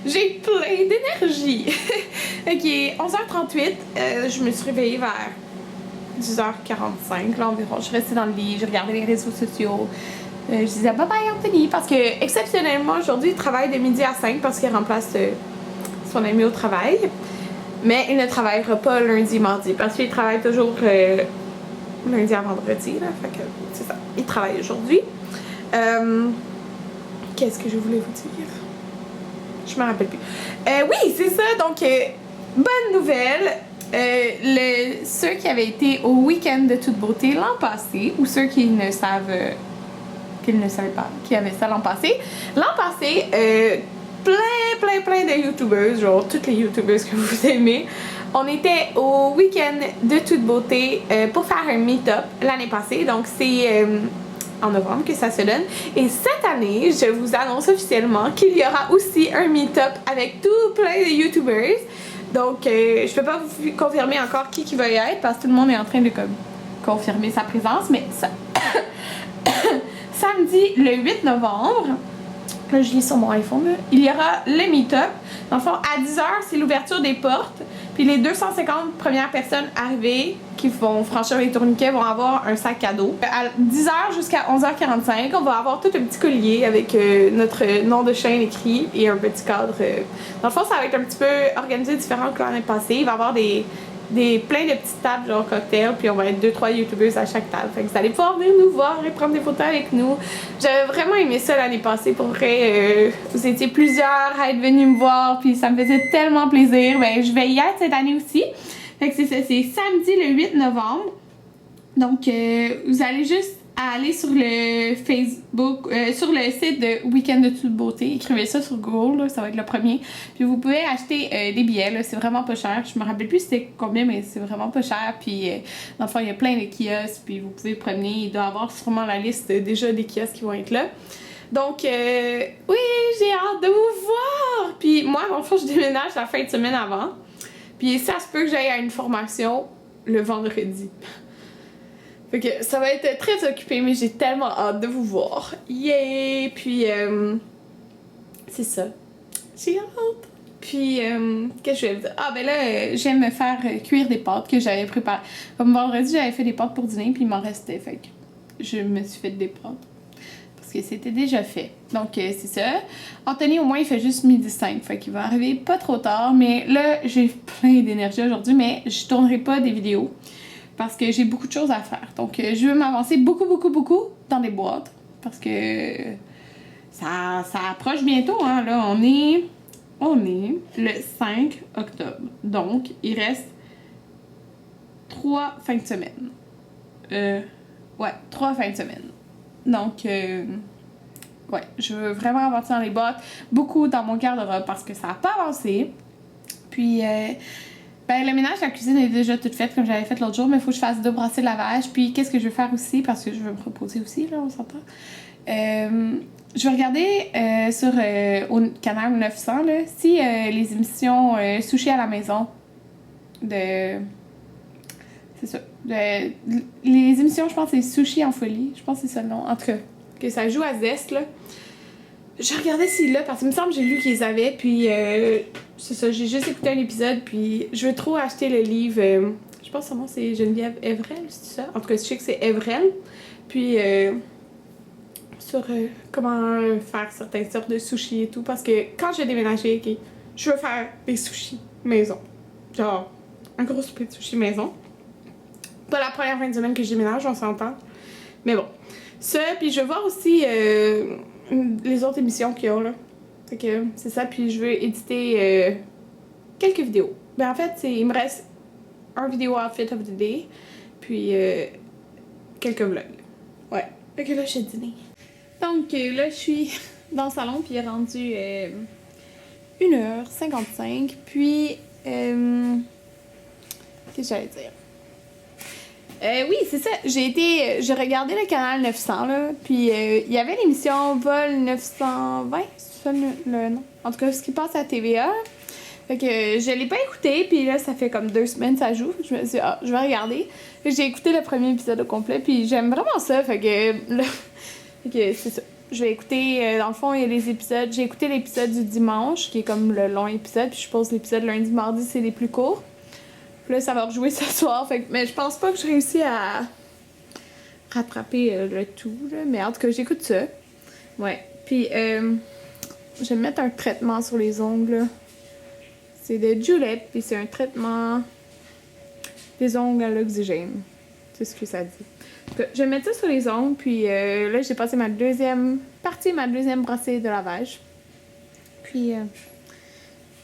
J'ai plein d'énergie. Ok, 11h38, je me suis réveillée vers 10h45 là, environ. Je restais dans le lit, je regardais les réseaux sociaux. Je disais bye bye Anthony parce que exceptionnellement aujourd'hui il travaille de midi à 5 parce qu'il remplace son ami au travail. Mais il ne travaillera pas lundi, mardi parce qu'il travaille toujours lundi à vendredi. Là, fait que c'est ça. Il travaille aujourd'hui. Qu'est-ce que je voulais vous dire? Je me rappelle plus. Oui, c'est ça. Donc, bonne nouvelle. Ceux qui avaient été au week-end de toute beauté l'an passé, ou ceux qui ne savaient pas, qui avaient ça l'an passé, plein de youtubeuses, genre toutes les youtubeuses que vous aimez, on était au week-end de toute beauté pour faire un meet-up l'année passée. Donc, c'est en novembre que ça se donne. Et cette année, je vous annonce officiellement qu'il y aura aussi un meet-up avec tout plein de youtubers. Donc, je peux pas vous confirmer encore qui va y être parce que tout le monde est en train de confirmer sa présence. Mais ça... samedi, le 8 novembre, là, je lis sur mon iPhone, là, il y aura le meet-up. Dans le fond, à 10h, c'est l'ouverture des portes. Puis les 250 premières personnes arrivées qui vont franchir les tourniquets vont avoir un sac cadeau. À 10h jusqu'à 11h45, on va avoir tout un petit collier avec notre nom de chaîne écrit et un petit cadre. Dans le fond, ça va être un petit peu organisé différent que l'année passée. Il va y avoir plein de petites tables genre cocktail, puis on va être 2-3 youtubeuses à chaque table. Fait que vous allez pouvoir venir nous voir et prendre des photos avec nous. J'avais vraiment aimé ça l'année passée, pour vrai. Vous étiez plusieurs à être venus me voir, puis ça me faisait tellement plaisir. Ben, je vais y être cette année aussi. Fait que c'est ça, c'est samedi le 8 novembre. Donc, vous allez juste aller sur le Facebook, sur le site de Week-end de toute beauté. Écrivez ça sur Google, là, ça va être le premier. Puis vous pouvez acheter des billets, là, c'est vraiment pas cher. Je me rappelle plus c'était combien, mais c'est vraiment pas cher. Puis dans le fond, il y a plein de kiosques, puis vous pouvez promener. Il doit y avoir sûrement la liste déjà des kiosques qui vont être là. Donc, oui, j'ai hâte de vous voir! Puis moi, en fait, je déménage la fin de semaine avant. Puis ça se peut que j'aille à une formation le vendredi. Fait que ça va être très occupé, mais j'ai tellement hâte de vous voir. Yeah! Puis, c'est ça. J'ai hâte. Puis, qu'est-ce que je vais vous dire? Ah, ben là, j'aime me faire cuire des pâtes que j'avais préparées. Comme vendredi, j'avais fait des pâtes pour dîner, puis il m'en restait. Fait que je me suis fait des pâtes. Parce que c'était déjà fait. Donc, c'est ça. Anthony, au moins, il fait juste 12h05. Fait qu'il va arriver pas trop tard. Mais là, j'ai plein d'énergie aujourd'hui, mais je tournerai pas des vidéos. Parce que j'ai beaucoup de choses à faire. Donc, je veux m'avancer beaucoup dans des boîtes. Parce que ça approche bientôt, hein. Là, on est le 5 octobre. Donc, il reste 3 fins de semaine. Ouais, 3 fins de semaine. Donc, ouais, je veux vraiment avancer dans les boîtes. Beaucoup dans mon garde-robe parce que ça n'a pas avancé. Puis... ben, le ménage, la cuisine est déjà toute faite comme j'avais fait l'autre jour, mais il faut que je fasse 2 brassées de lavage. Puis, qu'est-ce que je veux faire aussi, parce que je veux me reposer aussi, là, on s'entend. Je vais regarder sur au canal 900, là, si les émissions Sushi à la maison de... C'est ça. Les émissions, je pense, c'est Sushi en folie. Je pense que c'est ça le nom. En tout cas, que ça joue à Zest, là. Je regardais s'il l'a parce qu'il me semble que j'ai lu qu'ils avaient, puis c'est ça, j'ai juste écouté un épisode, puis je veux trop acheter le livre, je pense que son nom c'est Geneviève Evrel, c'est ça? En tout cas, je sais que c'est Evrel, puis sur comment faire certaines sortes de sushis et tout, parce que quand j'ai déménagé, okay, je veux faire des sushis maison, genre un gros souper de sushis maison. Pas la première fin de semaine que je déménage, on s'entend, mais bon. Ça, puis je veux voir aussi... les autres émissions qu'il y a là. Fait que c'est ça, puis je veux éditer quelques vidéos. Ben en fait, il me reste un vidéo outfit of the day, puis quelques vlogs. Ouais. Fait que là, je suis dîner. Donc là, je suis dans le salon, puis il est rendu 1h55, puis qu'est-ce que j'allais dire? Oui, c'est ça. J'ai regardé le canal 900, là, puis il y avait l'émission Vol 920, c'est ça le nom? En tout cas, ce qui passe à TVA. Fait que je l'ai pas écouté, puis là, ça fait comme 2 semaines que ça joue. Je me suis dit, je vais regarder. J'ai écouté le premier épisode au complet, puis j'aime vraiment ça, fait que là... Fait que c'est ça. je vais écouter, dans le fond, il y a les épisodes. J'ai écouté l'épisode du dimanche, qui est comme le long épisode, puis je pose l'épisode lundi, mardi, c'est les plus courts. Puis là, ça va rejouer ce soir, mais je pense pas que je réussis à rattraper le tout, là. Mais en tout cas, j'écoute ça. Ouais. Puis, je vais mettre un traitement sur les ongles, là. C'est de Julep, puis c'est un traitement des ongles à l'oxygène. C'est ce que ça dit. Je vais mettre ça sur les ongles, puis là, j'ai passé ma deuxième brassée de lavage. Puis,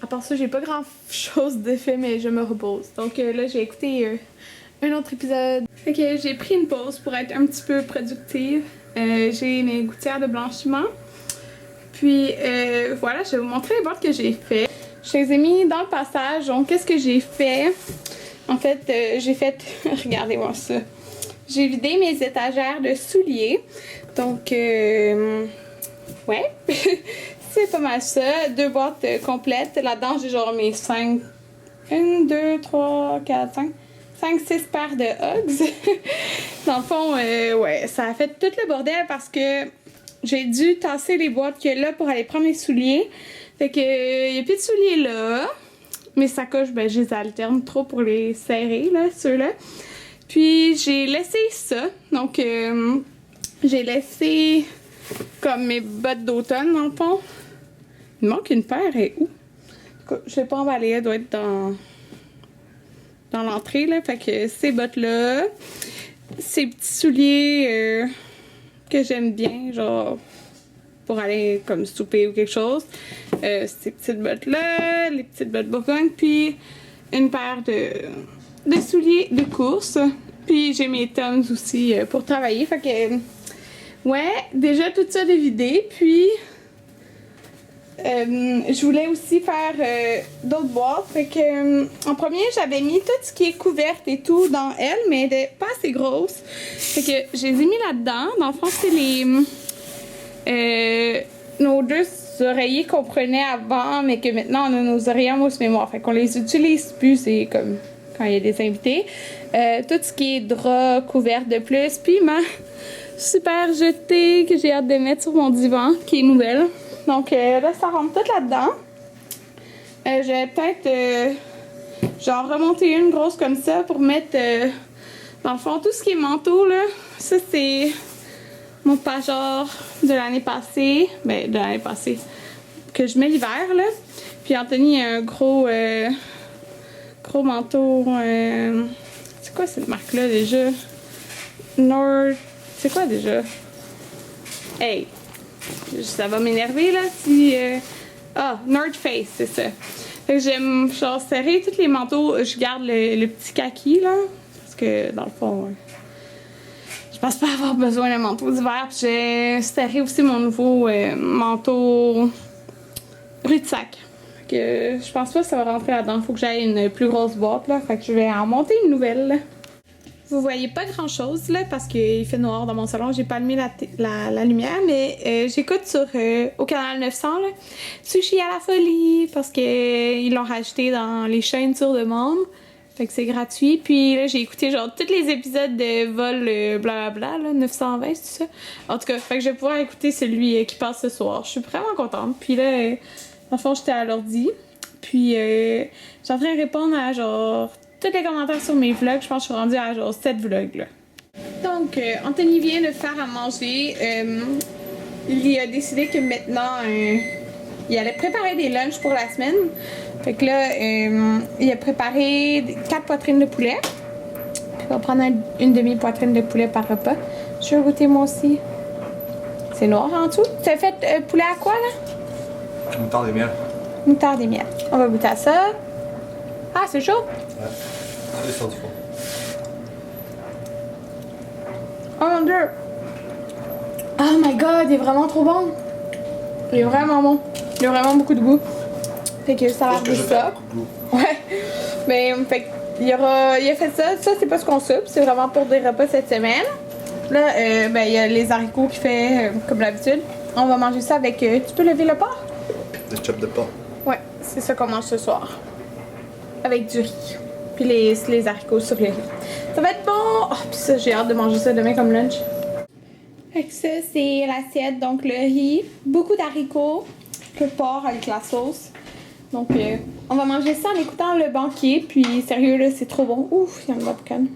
à part ça, j'ai pas grand chose de fait, mais je me repose. Donc là, j'ai écouté un autre épisode. Fait que j'ai pris une pause pour être un petit peu productive. J'ai mes gouttières de blanchiment. Puis, voilà, je vais vous montrer les boîtes que j'ai fait. Je les ai mis dans le passage. Donc, qu'est-ce que j'ai fait? En fait, j'ai fait... Regardez-moi ça. J'ai vidé mes étagères de souliers. Donc, ouais. C'est pas mal ça. 2 boîtes complètes. Là-dedans, j'ai genre mes 5... 1, 2, 3, 4, 5... 5-6 paires de Uggs. Dans le fond, ouais, ça a fait tout le bordel parce que j'ai dû tasser les boîtes qu'il y a là pour aller prendre mes souliers. Fait que, il n'y a plus de souliers là. Mes sacoches, ben, je les alterne trop pour les serrer, là, ceux-là. Puis, j'ai laissé ça. Donc, j'ai laissé comme mes bottes d'automne, dans le fond. Il manque une paire, et où? Je l'ai pas emballée, elle doit être dans l'entrée, là. Fait que ces bottes-là, ces petits souliers que j'aime bien, genre pour aller comme souper ou quelque chose. Ces petites bottes-là, les petites bottes Bourgogne, puis une paire de souliers de course. Puis j'ai mes Toms aussi pour travailler. Fait que, ouais, déjà tout ça dévidé. Puis je voulais aussi faire d'autres boîtes. Fait que en premier, j'avais mis tout ce qui est couverte et tout dans elle, mais elle n'est pas assez grosse. Fait que je les ai mis là-dedans. Dans le fond, c'est nos 2 oreillers qu'on prenait avant, mais que maintenant on a nos oreillers en mousse mémoire. Fait qu'on les utilise plus, c'est comme quand il y a des invités. Tout ce qui est drap, couverte de plus. Puis ma super jetée que j'ai hâte de mettre sur mon divan, qui est nouvelle. Donc là, ça rentre tout là-dedans. Je vais peut-être genre remonter une grosse comme ça pour mettre dans le fond tout ce qui est manteau là. Ça c'est mon pajor de l'année passée. Ben de l'année passée. Que je mets l'hiver là. Puis Anthony a un gros manteau. C'est quoi cette marque là déjà? Nord. C'est quoi déjà? Hey! Ça va m'énerver là si... North Face, c'est ça. Fait que j'aime genre serrer tous les manteaux. Je garde le petit kaki là. Parce que dans le fond, je pense pas avoir besoin d'un manteau d'hiver. Puis j'ai serré aussi mon nouveau manteau rue de sac. Fait que je pense pas que ça va rentrer là-dedans. Faut que j'aille une plus grosse boîte là. Fait que je vais en monter une nouvelle là. Vous voyez pas grand chose là parce qu'il fait noir dans mon salon, j'ai pas allumé la lumière, mais j'écoute sur au canal 900 là, Sushi à la folie parce que ils l'ont rajouté dans les chaînes sur demande, fait que c'est gratuit. Puis là j'ai écouté genre tous les épisodes de vol blablabla là, 920 c'est ça. En tout cas, fait que je vais pouvoir écouter celui qui passe ce soir. Je suis vraiment contente. Puis là, en fond j'étais à l'ordi, puis j'étais en train de répondre à genre tous les commentaires sur mes vlogs. Je pense que je suis rendue à genre 7 vlogs là. Donc, Anthony vient de faire à manger. Il a décidé que maintenant, il allait préparer des lunchs pour la semaine. Fait que là, il a préparé 4 poitrines de poulet. Puis on va prendre une demi-poitrine de poulet par repas. Je vais goûter moi aussi. C'est noir en dessous. Tu as fait poulet à quoi là? Moutarde et miel. Moutarde et miel. On va goûter à ça. Ah, c'est chaud? Ouais. Allez, sort du four. Oh mon dieu! Oh my god, il est vraiment trop bon! Il est vraiment bon. Il a vraiment beaucoup de goût. Fait que ça va être ça. Ouais. Mais fait il a fait ça. Ça, c'est pas ce qu'on soupe. C'est vraiment pour des repas cette semaine. Là, ben, il y a les haricots qu'il fait comme d'habitude. On va manger ça avec. Tu peux lever le porc? Des chops de porc. Ouais, c'est ça qu'on mange ce soir. Avec du riz. Puis les haricots sur les riz. Ça va être bon! Oh, puis ça, j'ai hâte de manger ça demain comme lunch. Ok, Ça, c'est l'assiette. Donc, le riz, beaucoup d'haricots, le porc avec la sauce. Donc, on va manger ça en écoutant le banquier. Puis, sérieux, là, c'est trop bon. Ouf, il y a un popcorn.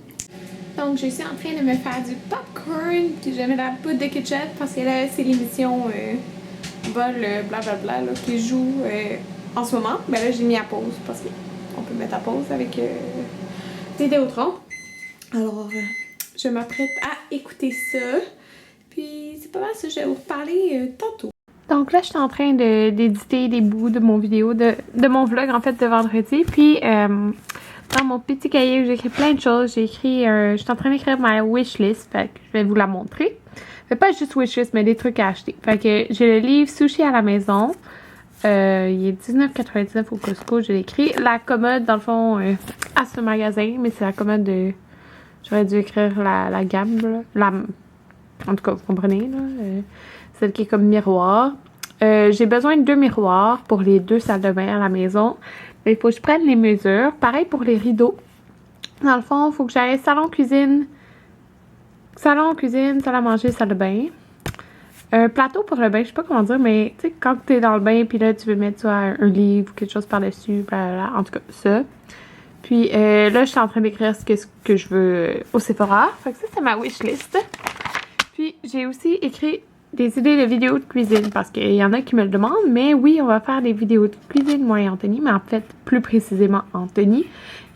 Donc, je suis en train de me faire du popcorn. Puis, je mets la poudre de ketchup parce que là, c'est l'émission vol blablabla là, qui joue en ce moment. Ben là, j'ai mis à pause parce qu'on peut mettre à pause avec Vidéotron. Alors, je m'apprête à écouter ça. Puis, c'est pas mal ça. Je vais vous reparler tantôt. Donc là, je suis en train d'éditer des bouts de mon vidéo, de mon vlog en fait de vendredi. Puis dans mon petit cahier où j'ai écrit plein de choses, j'ai écrit, je suis en train d'écrire ma wishlist, fait que je vais vous la montrer. Fait pas juste wishlist, mais des trucs à acheter. Fait que j'ai le livre Sushi à la maison. Il est 19,99 au Costco, je l'ai écrit. La commode, dans le fond, à ce magasin, mais c'est la commode de... J'aurais dû écrire la gamme, là. En tout cas, vous comprenez, là. Celle qui est comme miroir. J'ai besoin de 2 miroirs pour les 2 salles de bain à la maison. Il faut que je prenne les mesures. Pareil pour les rideaux. Dans le fond, il faut que j'aille salon, cuisine, salle à manger, salle de bain. Un plateau pour le bain, je sais pas comment dire, mais tu sais, quand tu es dans le bain, puis là, tu veux mettre soit un livre ou quelque chose par-dessus, blablabla. En tout cas, ça. Puis là, je suis en train d'écrire ce que je veux au Sephora. Fait que ça, c'est ma wishlist. Puis, j'ai aussi écrit des idées de vidéos de cuisine parce qu'il y en a qui me le demandent. Mais oui, on va faire des vidéos de cuisine, moi et Anthony. Mais en fait, plus précisément, Anthony.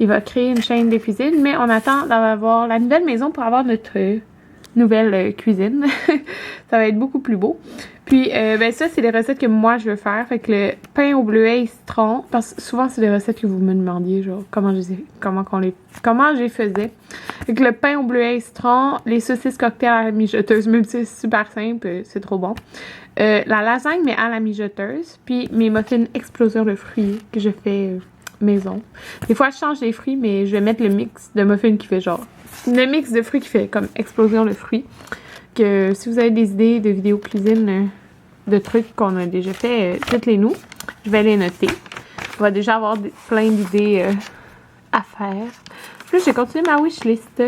Il va créer une chaîne de cuisine. Mais on attend d'avoir la nouvelle maison pour avoir notre nouvelle cuisine. Ça va être beaucoup plus beau. Puis, ben ça, c'est les recettes que moi, je veux faire. Fait que le pain au bleuet et citron, parce que souvent, c'est des recettes que vous me demandiez, genre, comment je les faisais. Fait que le pain au bleuet et citron, les saucisses cocktail à la mijoteuse, même si c'est super simple, c'est trop bon. La lasagne, mais à la mijoteuse. Puis, mes muffins explosion de fruits que je fais maison. Des fois, je change les fruits, mais je vais mettre le mix de muffins qui fait genre... Le mix de fruits qui fait comme explosion de fruits. Que si vous avez des idées de vidéos cuisine, de trucs qu'on a déjà fait, dites-les nous. Je vais les noter. On va déjà avoir plein d'idées à faire. Puis là, j'ai continué ma wishlist.